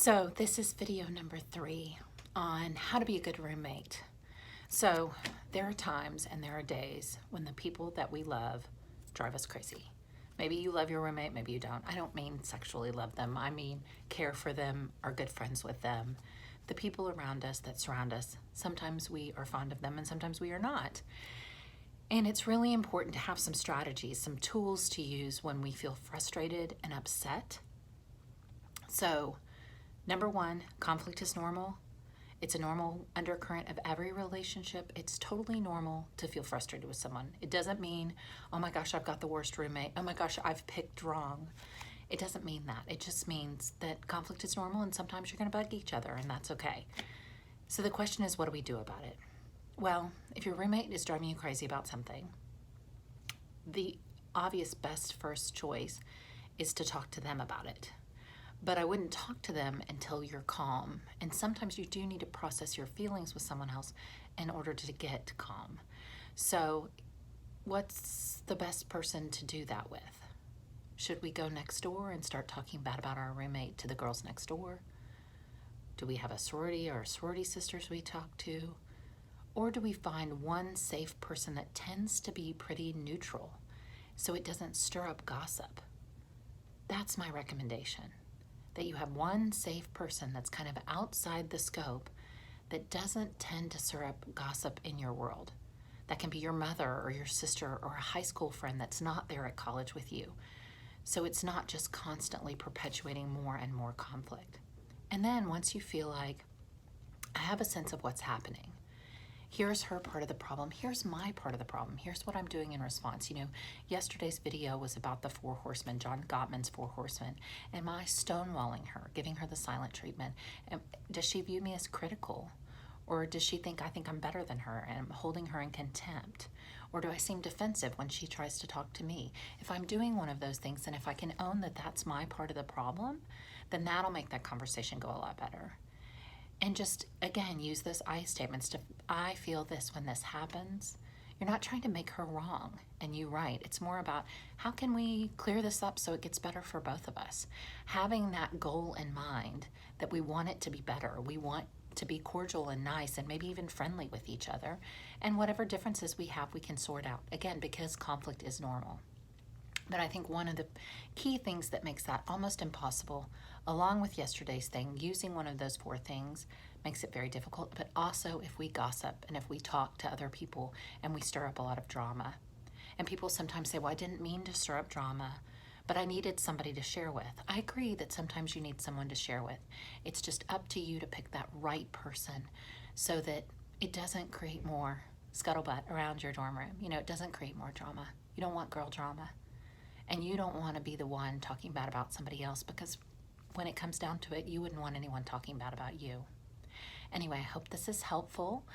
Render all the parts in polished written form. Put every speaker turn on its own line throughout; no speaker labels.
So this is video number 3 on how to be a good roommate. So there are times and there are days when the people that we love drive us crazy. Maybe you love your roommate, maybe you don't. I don't mean sexually love them. I mean care for them, are good friends with them. The people around us that surround us, sometimes we are fond of them and sometimes we are not. And it's really important to have some strategies, some tools to use when we feel frustrated and upset. So number 1, conflict is normal. It's a normal undercurrent of every relationship. It's totally normal to feel frustrated with someone. It doesn't mean, oh my gosh, I've got the worst roommate. Oh my gosh, I've picked wrong. It doesn't mean that. It just means that conflict is normal and sometimes you're gonna bug each other and that's okay. So the question is, what do we do about it? Well, if your roommate is driving you crazy about something, the obvious best first choice is to talk to them about it. But I wouldn't talk to them until you're calm. And sometimes you do need to process your feelings with someone else in order to get calm. So what's the best person to do that with? Should we go next door and start talking bad about our roommate to the girls next door? Do we have a sorority or sorority sisters we talk to? Or do we find one safe person that tends to be pretty neutral so it doesn't stir up gossip? That's my recommendation. That you have one safe person that's kind of outside the scope that doesn't tend to stir up gossip in your world. That can be your mother or your sister or a high school friend that's not there at college with you. So it's not just constantly perpetuating more and more conflict. And then once you feel like, I have a sense of what's happening, here's her part of the problem, here's my part of the problem, here's what I'm doing in response. You know, yesterday's video was about the 4 horsemen, John Gottman's 4 horsemen. Am I stonewalling her, giving her the silent treatment? Does she view me as critical? Or does she think I think I'm better than her and I'm holding her in contempt? Or do I seem defensive when she tries to talk to me? If I'm doing one of those things, and if I can own that that's my part of the problem, then that'll make that conversation go a lot better. And just, again, use those I statements to, I feel this when this happens. You're not trying to make her wrong and you right. It's more about how can we clear this up so it gets better for both of us. Having that goal in mind that we want it to be better. We want to be cordial and nice and maybe even friendly with each other. And whatever differences we have, we can sort out. Again, because conflict is normal. But I think one of the key things that makes that almost impossible, along with yesterday's thing, using one of those 4 things makes it very difficult, but also if we gossip and if we talk to other people and we stir up a lot of drama. And people sometimes say, well, I didn't mean to stir up drama, but I needed somebody to share with. I agree that sometimes you need someone to share with. It's just up to you to pick that right person so that it doesn't create more scuttlebutt around your dorm room. You know, it doesn't create more drama. You don't want girl drama. And you don't want to be the one talking bad about somebody else, because when it comes down to it, you wouldn't want anyone talking bad about you. Anyway, I hope this is helpful.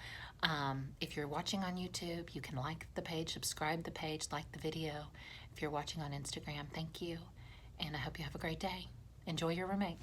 If you're watching on YouTube, you can like the page, subscribe the page, like the video. If you're watching on Instagram, thank you. And I hope you have a great day. Enjoy your roommate.